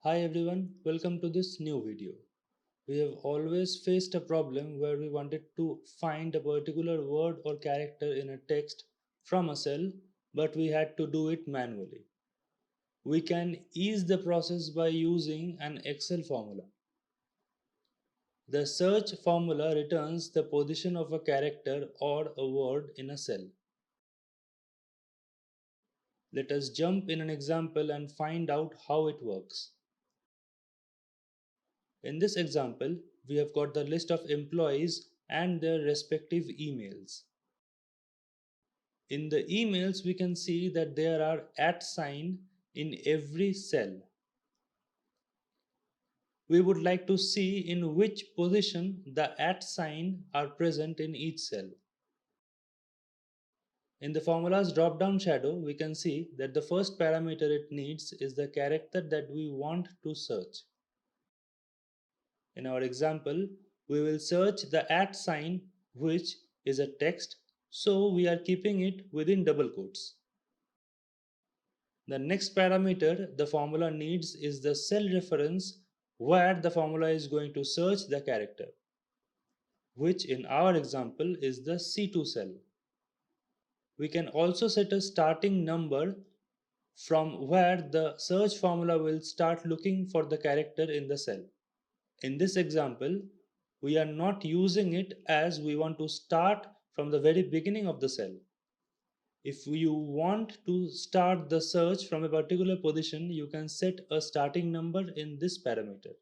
Hi everyone, welcome to this new video. We have always faced a problem where we wanted to find a particular word or character in a text from a cell, but we had to do it manually. We can ease the process by using an Excel formula. The search formula returns the position of a character or a word in a cell. Let us jump in an example and find out how it works. In this example, we have got the list of employees and their respective emails. In the emails, we can see that there are @ sign in every cell. We would like to see in which position the @ sign are present in each cell. In the formula's drop-down shadow, we can see that the first parameter it needs is the character that we want to search. In our example, we will search the @ sign, which is a text, so we are keeping it within double quotes. The next parameter the formula needs is the cell reference where the formula is going to search the character, which in our example is the C2 cell. We can also set a starting number from where the search formula will start looking for the character in the cell. In this example, we are not using it as we want to start from the very beginning of the cell. If you want to start the search from a particular position, you can set a starting number in this parameter.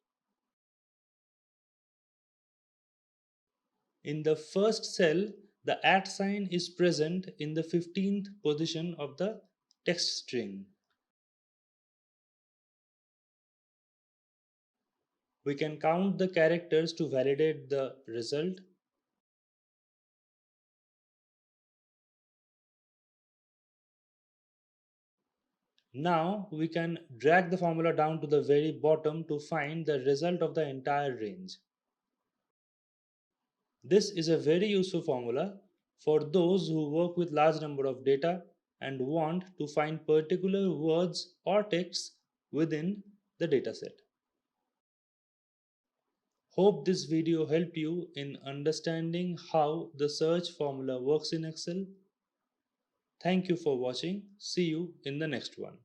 In the first cell, the @ sign is present in the 15th position of the text string. We can count the characters to validate the result. Now we can drag the formula down to the very bottom to find the result of the entire range. This is a very useful formula for those who work with large number of data and want to find particular words or texts within the dataset. Hope this video helped you in understanding how the search formula works in Excel. Thank you for watching. See you in the next one.